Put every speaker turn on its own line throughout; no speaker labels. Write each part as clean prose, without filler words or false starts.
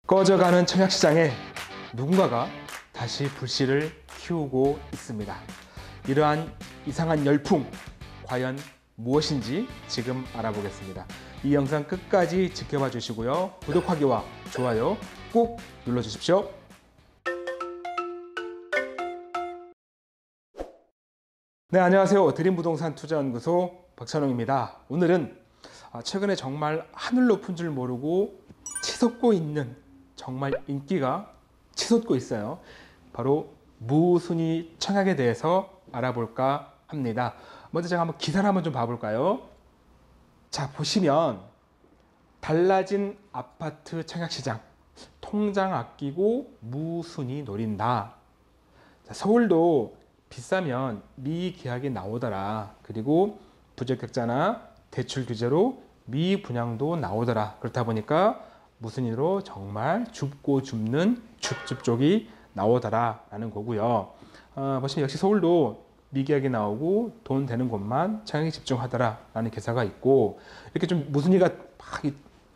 꺼져가는 청약시장에 누군가가 다시 불씨를 키우고 있습니다. 이러한 이상한 열풍, 과연 무엇인지 지금 알아보겠습니다. 이 영상 끝까지 지켜봐 주시고요. 구독하기와 좋아요 꼭 눌러주십시오. 네, 안녕하세요. 드림부동산 투자연구소 박찬홍입니다. 오늘은 최근에 정말 하늘 높은 줄 모르고 치솟고 있는, 정말 인기가 치솟고 있어요. 바로 무순위 청약에 대해서 알아볼까 합니다. 먼저 제가 한번 기사를 한번 좀 봐볼까요? 자, 보시면 달라진 아파트 청약시장, 통장 아끼고 무순위 노린다. 자, 서울도 비싸면 미계약이 나오더라. 그리고 부적격자나 대출 규제로 미분양도 나오더라. 그렇다 보니까 무순위로 정말 줍고 줍는 줍줍 쪽이 나오더라 라는 거고요. 보시면 역시 서울도 미계약이 나오고 돈 되는 곳만 청약에 집중하더라 라는 기사가 있고, 이렇게 좀 무순위가 막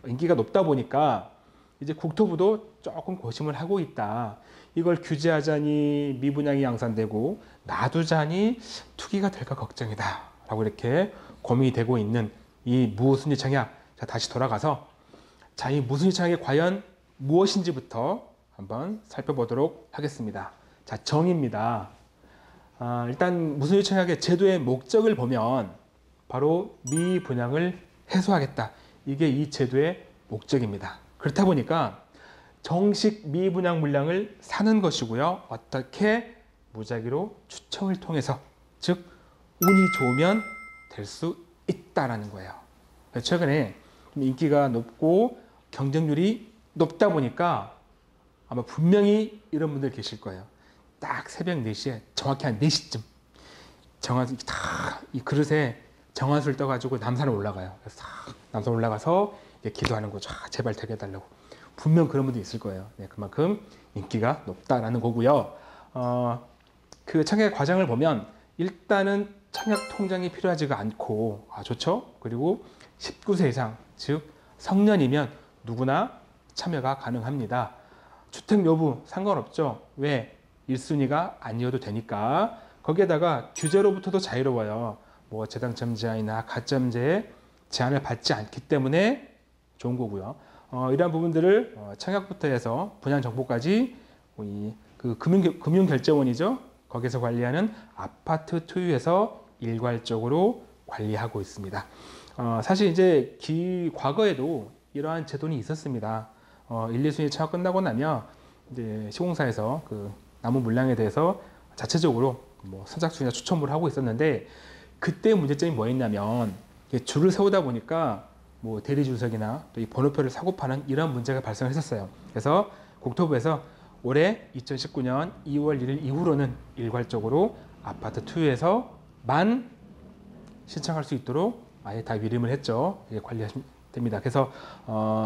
인기가 높다 보니까 이제 국토부도 조금 고심을 하고 있다. 이걸 규제하자니 미분양이 양산되고 놔두자니 투기가 될까 걱정이다 라고 이렇게 고민이 되고 있는 이 무순위 청약. 자, 다시 돌아가서 자, 이 무순위 청약이 과연 무엇인지부터 한번 살펴보도록 하겠습니다. 자, 정의입니다. 일단 무순위 청약의 제도의 목적을 보면 바로 미분양을 해소하겠다. 이게 이 제도의 목적입니다. 그렇다 보니까 정식 미분양 물량을 사는 것이고요. 어떻게? 무작위로 추첨을 통해서, 즉 운이 좋으면 될 수 있다라는 거예요. 최근에 좀 인기가 높고 경쟁률이 높다 보니까 아마 분명히 이런 분들 계실 거예요. 딱 새벽 4시에 정확히 한 4시쯤 정화수 딱 이 그릇에 정화수를 떠가지고 남산에 올라가요. 그래서 남산 올라가서 기도하는 거죠. 제발 되게 해달라고. 분명 그런 분들이 있을 거예요. 네, 그만큼 인기가 높다라는 거고요. 그 청약 과정을 보면 일단은 청약 통장이 필요하지가 않고, 좋죠. 그리고 19세 이상, 즉 성년이면 누구나 참여가 가능합니다. 주택 여부 상관없죠. 왜? 1순위가 아니어도 되니까. 거기에다가 규제로부터도 자유로워요. 뭐 재당첨 제한이나 가점제에 제한을 받지 않기 때문에 좋은 거고요. 이러한 부분들을 청약부터 해서 분양 정보까지 그 금융결제원이죠. 거기서 관리하는 아파트 투유에서 일괄적으로 관리하고 있습니다. 사실 이제 과거에도 이러한 제도는 있었습니다. 1, 2순위 청약 끝나고 나면 이제 시공사에서 그 남은 물량에 대해서 자체적으로 뭐 선착순이나 추첨을 하고 있었는데, 그때 문제점이 뭐였냐면 줄을 세우다 보니까 뭐 대리 주석이나 또 이 번호표를 사고 파는 이런 문제가 발생했었어요. 그래서 국토부에서 올해 2019년 2월 1일 이후로는 일괄적으로 아파트 투유에서만 신청할 수 있도록 아예 다 위림을 했죠. 관리하시면 됩니다. 그래서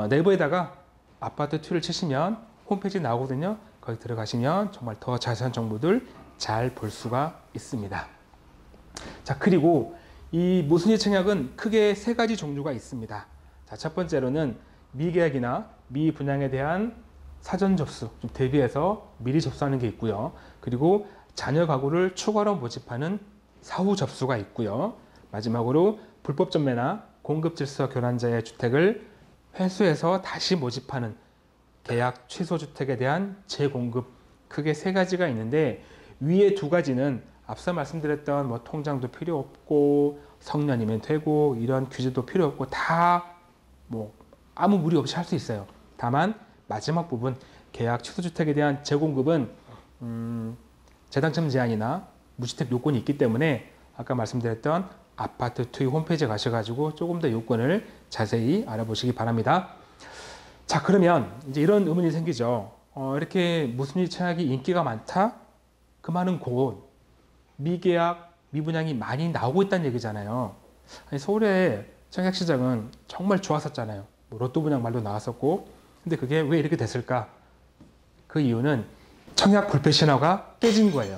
네이버에다가 아파트 투유를 치시면 홈페이지 나오거든요. 거기 들어가시면 정말 더 자세한 정보들 잘 볼 수가 있습니다. 자, 그리고 이 무순위 청약은 크게 3가지 종류가 있습니다. 자, 첫 번째로는 미계약이나 미분양에 대한 사전 접수, 좀 대비해서 미리 접수하는 게 있고요. 그리고 자녀 가구를 추가로 모집하는 사후 접수가 있고요. 마지막으로 불법 전매나 공급 질서 교란자의 주택을 회수해서 다시 모집하는 계약 취소 주택에 대한 재공급, 크게 3가지가 있는데, 위에 2가지는 앞서 말씀드렸던 뭐 통장도 필요 없고 성년이면 되고 이런 규제도 필요 없고 다 뭐 아무 무리 없이 할 수 있어요. 다만 마지막 부분 계약 취소 주택에 대한 재공급은 재당첨 제한이나 무주택 요건이 있기 때문에 아까 말씀드렸던 아파트 투유 홈페이지에 가셔가지고 조금 더 요건을 자세히 알아보시기 바랍니다. 자, 그러면 이제 이런 의문이 생기죠. 이렇게 무순위 청약이 인기가 많다? 그 많은 곳 미계약, 미분양이 많이 나오고 있다는 얘기잖아요. 아니, 서울의 청약시장은 정말 좋았었잖아요. 뭐 로또 분양 말도 나왔었고. 근데 그게 왜 이렇게 됐을까? 그 이유는 청약 불패 신화가 깨진 거예요.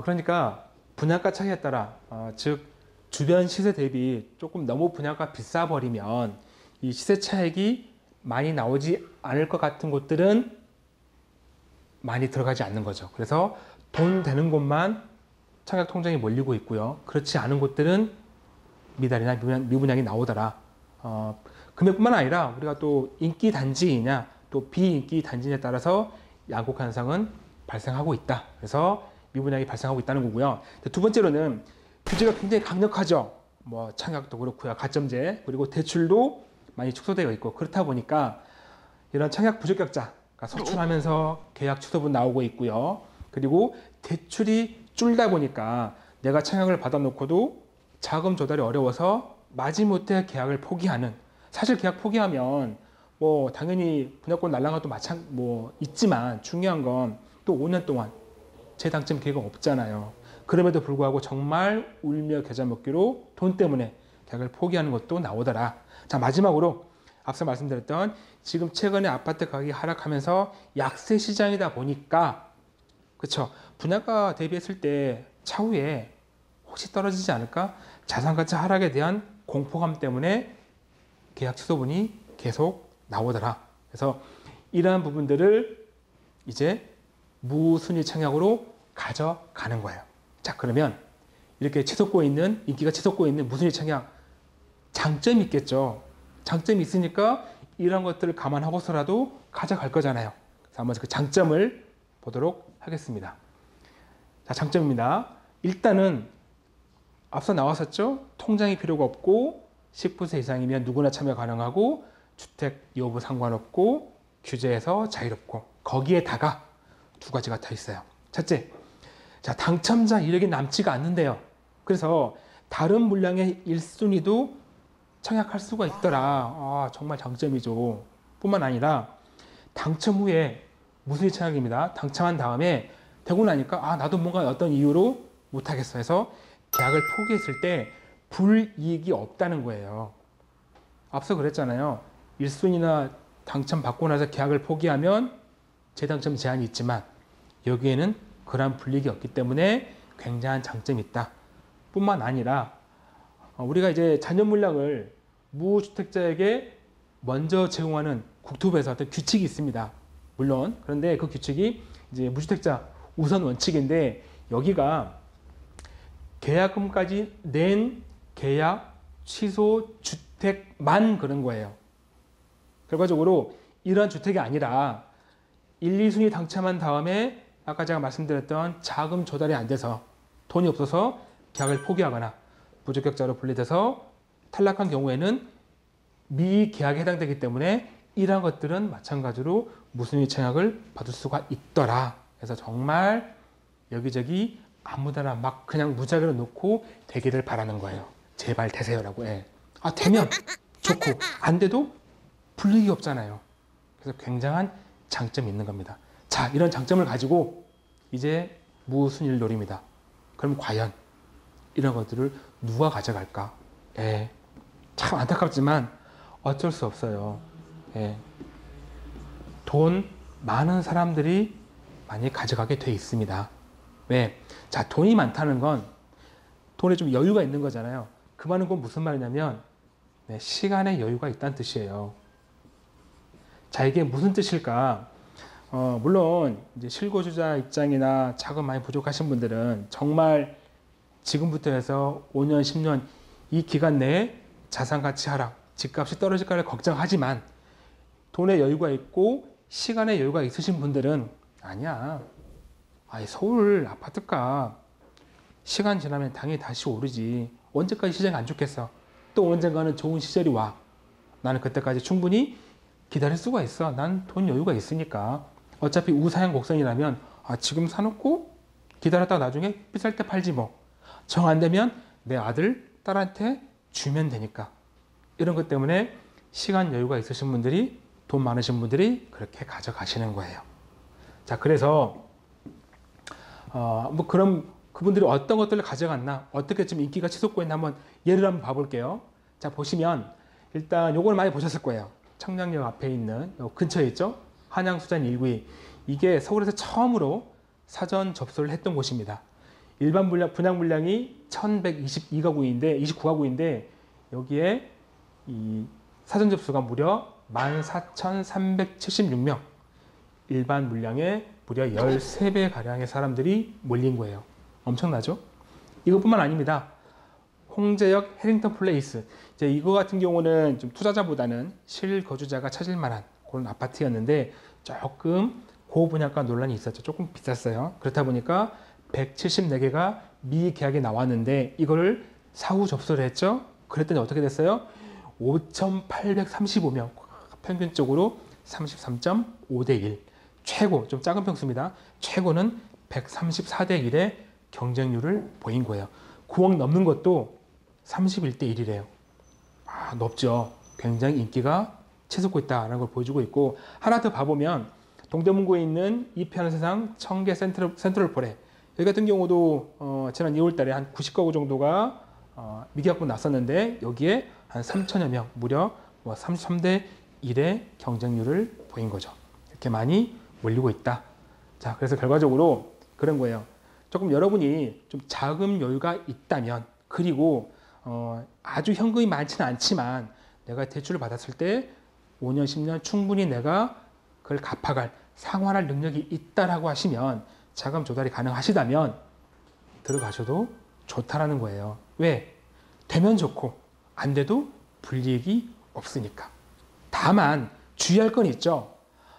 그러니까 분양가 차이에 따라, 즉 주변 시세 대비 조금 너무 분양가 비싸 버리면 이 시세 차익이 많이 나오지 않을 것 같은 곳들은 많이 들어가지 않는 거죠. 그래서 돈 되는 곳만 청약 통장에 몰리고 있고요. 그렇지 않은 곳들은 미달이나 미분양이 나오더라. 금액뿐만 아니라 우리가 또 인기 단지이냐 또 비인기 단지에 따라서 양극 현상은 발생하고 있다. 그래서 미분양이 발생하고 있다는 거고요. 두 번째로는 규제가 굉장히 강력하죠. 뭐 청약도 그렇고요. 가점제 그리고 대출도 많이 축소되어 있고 그렇다 보니까 이런 청약 부적격자가 속출하면서 계약 취소분 나오고 있고요. 그리고 대출이 줄다 보니까 내가 청약을 받아놓고도 자금 조달이 어려워서 마지못해 계약을 포기하는. 사실 계약 포기하면 뭐 당연히 분양권 날라가도 있지만 중요한 건 또 5년 동안 재당첨 기회가 없잖아요. 그럼에도 불구하고 정말 울며 겨자 먹기로 돈 때문에 계약을 포기하는 것도 나오더라. 자, 마지막으로 앞서 말씀드렸던 지금 최근에 아파트 가격이 하락하면서 약세 시장이다 보니까 그렇죠. 분양가 대비했을 때 차후에 혹시 떨어지지 않을까? 자산 가치 하락에 대한 공포감 때문에 계약 취소분이 계속 나오더라. 그래서 이러한 부분들을 이제 무순위 청약으로 가져가는 거예요. 자, 그러면 이렇게 인기가 치솟고 있는 무순위 청약 장점이 있겠죠. 장점이 있으니까 이런 것들을 감안하고서라도 가져갈 거잖아요. 그래서 한번 그 장점을 보도록 하겠습니다. 자, 장점입니다. 일단은 앞서 나왔었죠. 통장이 필요가 없고 19세 이상이면 누구나 참여 가능하고 주택 여부 상관없고 규제에서 자유롭고 거기에다가 두 가지가 더 있어요. 첫째, 자, 당첨자 이력이 남지가 않는데요. 그래서 다른 물량의 1순위도 청약할 수가 있더라. 정말 장점이죠. 뿐만 아니라 당첨 후에 무순위 청약입니다. 당첨한 다음에 되고 나니까 나도 뭔가 어떤 이유로 못하겠어 해서 계약을 포기했을 때 불이익이 없다는 거예요. 앞서 그랬잖아요. 1순위나 당첨 받고 나서 계약을 포기하면 재당첨 제한이 있지만 여기에는 그러한 불이익이 없기 때문에 굉장한 장점이 있다. 뿐만 아니라 우리가 이제 잔여 물량을 무주택자에게 먼저 제공하는 국토부에서 어떤 규칙이 있습니다. 물론 그런데 그 규칙이 이제 무주택자 우선 원칙인데 여기가 계약금까지 낸 계약 취소 주택만 그런 거예요. 결과적으로 이러한 주택이 아니라 1, 2순위 당첨한 다음에 아까 제가 말씀드렸던 자금 조달이 안 돼서 돈이 없어서 계약을 포기하거나 부적격자로 분리돼서 탈락한 경우에는 미계약에 해당되기 때문에 이러한 것들은 마찬가지로 무순위 청약을 받을 수가 있더라. 그래서 정말 여기저기 아무데나 막 그냥 무작위로 놓고 되기를 바라는 거예요. 제발 되세요라고. 되면 좋고 안 돼도 불이익이 없잖아요. 그래서 굉장한 장점이 있는 겁니다. 자, 이런 장점을 가지고 이제 무순위를 노립니다. 그럼 과연 이런 것들을 누가 가져갈까? 참 안타깝지만 어쩔 수 없어요. 돈 많은 사람들이 많이 가져가게 돼 있습니다. 왜? 자, 돈이 많다는 건 돈에 좀 여유가 있는 거잖아요. 그 말은 곧 무슨 말이냐면 시간에 여유가 있다는 뜻이에요. 자, 이게 무슨 뜻일까? 물론 이제 실거주자 입장이나 자금 많이 부족하신 분들은 정말 지금부터 해서 5년, 10년 이 기간 내에 자산 가치 하락, 집값이 떨어질까를 걱정하지만 돈에 여유가 있고 시간에 여유가 있으신 분들은 아니야. 서울 아파트값 시간 지나면 당연히 다시 오르지. 언제까지 시장이 안 좋겠어. 또 언젠가는 좋은 시절이 와. 나는 그때까지 충분히 기다릴 수가 있어. 난 돈 여유가 있으니까. 어차피 우사형 곡선이라면 지금 사놓고 기다렸다가 나중에 비쌀 때 팔지 뭐. 정 안 되면 내 아들, 딸한테 주면 되니까. 이런 것 때문에 시간 여유가 있으신 분들이 돈 많으신 분들이 그렇게 가져가시는 거예요. 자, 그래서 그럼 그분들이 어떤 것들을 가져갔나, 어떻게 좀 인기가 치솟고 있나 한번 예를 한번 봐볼게요. 자, 보시면 일단 요걸 많이 보셨을 거예요. 청량역 앞에 있는 근처에 있죠. 한양수잔 1구이. 이게 서울에서 처음으로 사전 접수를 했던 곳입니다. 일반 분양 물량이 1122가구인데 29가구인데 여기에 이 사전 접수가 무려 14,376명, 일반 물량의 무려 13배가량의 사람들이 몰린 거예요. 엄청나죠? 이것뿐만 아닙니다. 홍제역 해링턴 플레이스, 이제 이거 같은 경우는 좀 투자자보다는 실거주자가 찾을 만한 그런 아파트였는데 조금 고분양가 논란이 있었죠. 조금 비쌌어요. 그렇다 보니까 174개가 미계약이 나왔는데 이거를 사후 접수를 했죠. 그랬더니 어떻게 됐어요? 5,835명, 평균적으로 33.5대 1. 최고, 좀 작은 평수입니다. 최고는 134대 1의 경쟁률을 보인 거예요. 9억 넘는 것도 31대 1이래요. 높죠. 굉장히 인기가 치솟고 있다는 걸 보여주고 있고, 하나 더 봐보면 동대문구에 있는 이편한 세상 청계 센트럴폴에, 여기 같은 경우도 지난 2월 달에 한 90가구 정도가 미계약분 났었는데 여기에 한 3천여 명, 무려 33대 1의 경쟁률을 보인 거죠. 이렇게 많이 몰리고 있다. 자, 그래서 결과적으로 그런 거예요. 조금 여러분이 좀 자금 여유가 있다면, 그리고 아주 현금이 많지는 않지만 내가 대출을 받았을 때 5년, 10년 충분히 내가 그걸 갚아갈, 상환할 능력이 있다라고 하시면, 자금 조달이 가능하시다면 들어가셔도 좋다라는 거예요. 왜? 되면 좋고 안 돼도 불이익이 없으니까. 다만 주의할 건 있죠.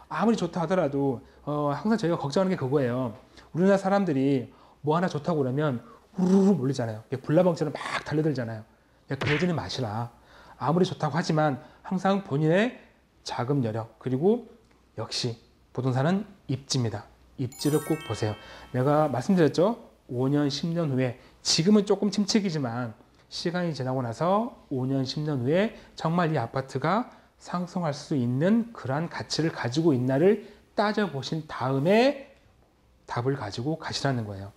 아무리 좋다 하더라도 항상 저희가 걱정하는 게 그거예요. 우리나라 사람들이 뭐 하나 좋다고 그러면 우르르 몰리잖아요. 불나방처럼 막 달려들잖아요. 그러지는 마시라. 아무리 좋다고 하지만 항상 본인의 자금 여력, 그리고 역시 부동산은 입지입니다. 입지를 꼭 보세요. 내가 말씀드렸죠. 5년, 10년 후에, 지금은 조금 침체기지만 시간이 지나고 나서 5년, 10년 후에 정말 이 아파트가 상승할 수 있는 그러한 가치를 가지고 있나를 따져보신 다음에 답을 가지고 가시라는 거예요.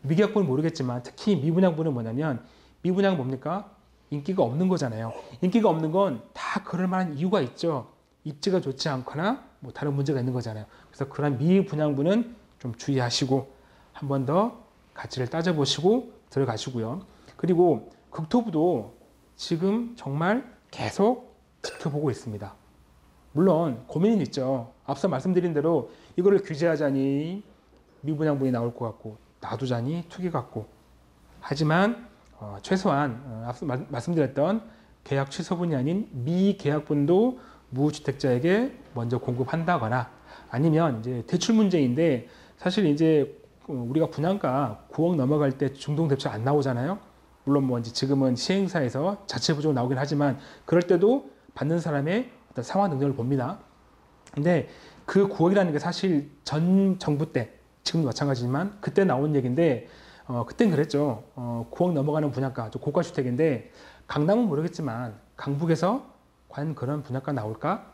미계약분은 모르겠지만 특히 미분양분은 뭐냐면, 미분양은 뭡니까? 인기가 없는 거잖아요. 인기가 없는 건 다 그럴 만한 이유가 있죠. 입지가 좋지 않거나 뭐 다른 문제가 있는 거잖아요. 그래서 그런 미분양분은 좀 주의하시고 한 번 더 가치를 따져보시고 들어가시고요. 그리고 국토부도 지금 정말 계속 지켜보고 있습니다. 물론 고민은 있죠. 앞서 말씀드린 대로 이거를 규제하자니 미분양분이 나올 것 같고, 놔두자니 투기 같고. 하지만 최소한 앞서 말씀드렸던 계약 취소분이 아닌 미계약분도 무주택자에게 먼저 공급한다거나, 아니면 이제 대출 문제인데, 사실 이제 우리가 분양가 9억 넘어갈 때 중도대출 안 나오잖아요. 물론 뭐 이제 지금은 시행사에서 자체부적으로 나오긴 하지만 그럴 때도 받는 사람의 어떤 상환 능력을 봅니다. 근데 그 9억이라는 게 사실 전 정부 때, 지금도 마찬가지지만 그때 나온 얘기인데, 그땐 그랬죠. 9억 넘어가는 분양가, 고가주택인데, 강남은 모르겠지만 강북에서 과연 그런 분양가 나올까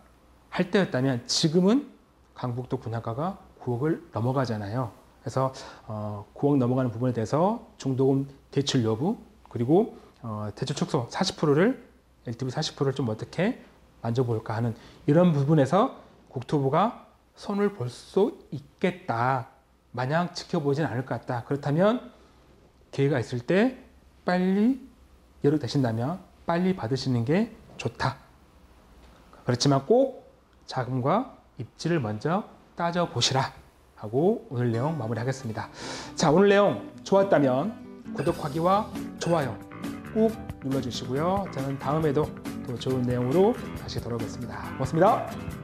할 때였다면, 지금은 강북도 분양가가 9억을 넘어가잖아요. 그래서 9억 넘어가는 부분에 대해서 중도금 대출 여부, 그리고 대출 축소 40%를, LTV 40%를 좀 어떻게 만져볼까 하는 이런 부분에서 국토부가 손을 볼 수 있겠다. 마냥 지켜보진 않을 것 같다. 그렇다면 기회가 있을 때 빨리 여력되신다면 빨리 받으시는 게 좋다. 그렇지만 꼭 자금과 입지를 먼저 따져보시라 하고 오늘 내용 마무리하겠습니다. 자, 오늘 내용 좋았다면 구독하기와 좋아요 꾹 눌러주시고요. 저는 다음에도 또 좋은 내용으로 다시 돌아오겠습니다. 고맙습니다.